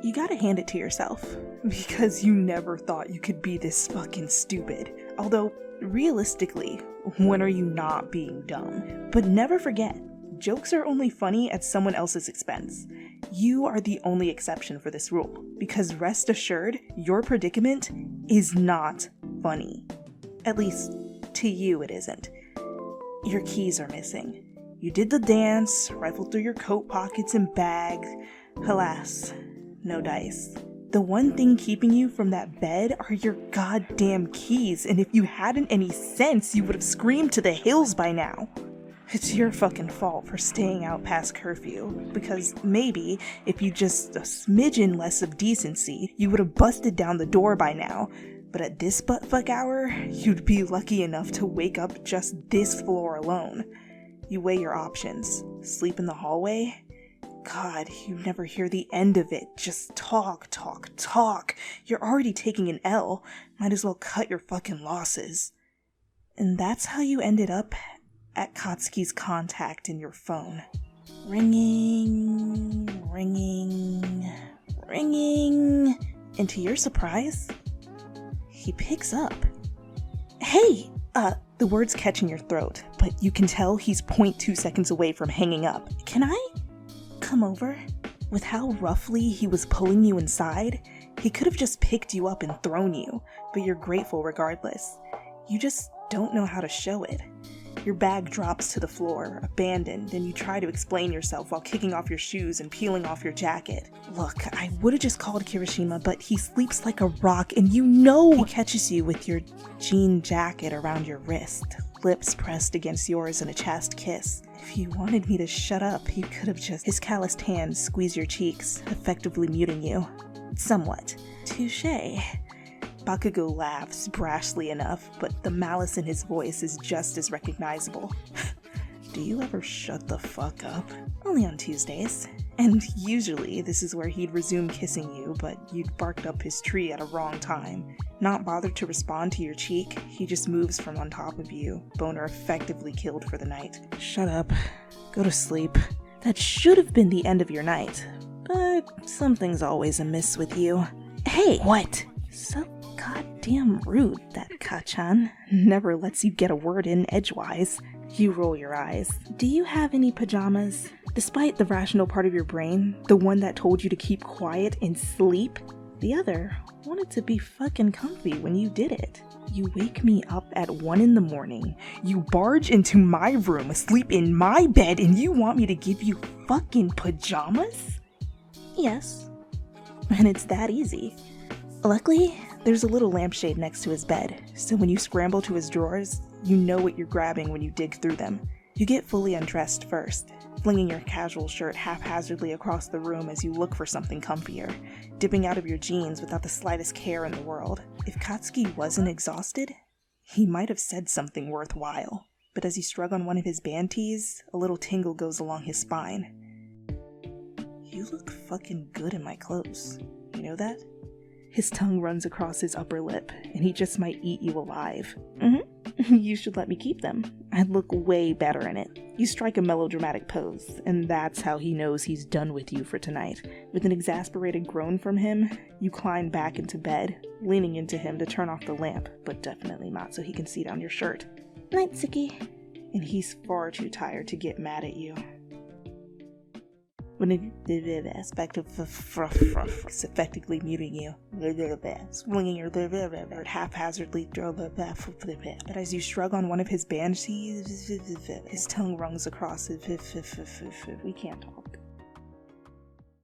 You gotta hand it to yourself, because you never thought you could be this fucking stupid. Although, realistically, when are you not being dumb? But never forget, jokes are only funny at someone else's expense. You are the only exception for this rule, because rest assured, your predicament is not funny. At least, to you it isn't. Your keys are missing. You did the dance, rifled through your coat pockets and bags. Alas, no dice. The one thing keeping you from that bed are your goddamn keys, and if you hadn't any sense, you would have screamed to the hills by now. It's your fucking fault for staying out past curfew, because maybe, if you just a smidgen less of decency, you would have busted down the door by now. But at this buttfuck hour, you'd be lucky enough to wake up just this floor alone. You weigh your options. Sleep in the hallway? God, you never hear the end of it. Just talk, talk, talk. You're already taking an L. Might as well cut your fucking losses. And that's how you ended up at Katsuki's contact in your phone. Ringing, ringing, ringing. And to your surprise, he picks up. Hey! The words catch in your throat, but you can tell he's 0.2 seconds away from hanging up. Can I come over? With how roughly he was pulling you inside, he could have just picked you up and thrown you, but you're grateful regardless. You just don't know how to show it. Your bag drops to the floor, abandoned, and you try to explain yourself while kicking off your shoes and peeling off your jacket. Look, I would have just called Kirishima, but he sleeps like a rock, and you know he catches you with your jean jacket around your wrist, lips pressed against yours in a chaste kiss. If you wanted me to shut up, he could have just... His calloused hands squeeze your cheeks, effectively muting you. Somewhat. Touché. Bakugo laughs brashly enough, but the malice in his voice is just as recognizable. Do you ever shut the fuck up? Only on Tuesdays. And usually this is where he'd resume kissing you, but you'd barked up his tree at a wrong time. Not bothered to respond to your cheek, he just moves from on top of you, boner effectively killed for the night. Shut up. Go to sleep. That should have been the end of your night, but something's always amiss with you. Hey! What? So goddamn rude, that Kachan. Never lets you get a word in edgewise. You roll your eyes. Do you have any pajamas? Despite the rational part of your brain, the one that told you to keep quiet and sleep, the other wanted to be fucking comfy when you did it. You wake me up at 1 a.m, you barge into my room, sleep in my bed, and you want me to give you fucking pajamas? Yes. And it's that easy. Luckily, there's a little lampshade next to his bed, so when you scramble to his drawers, you know what you're grabbing when you dig through them. You get fully undressed first, flinging your casual shirt haphazardly across the room as you look for something comfier, dipping out of your jeans without the slightest care in the world. If Katsuki wasn't exhausted, he might have said something worthwhile, but as you shrug on one of his band tees, a little tingle goes along his spine. You look fucking good in my clothes. You know that? His tongue runs across his upper lip, and he just might eat you alive. You should let me keep them. I'd look way better in it. You strike a melodramatic pose, and that's how he knows he's done with you for tonight. With an exasperated groan from him, you climb back into bed, leaning into him to turn off the lamp, but definitely not so he can see down your shirt. Night, Siki. And he's far too tired to get mad at you. When the aspect of effectively muting you, swinging your haphazardly, but as you shrug on one of his band tees, his tongue rungs across it. We can't talk.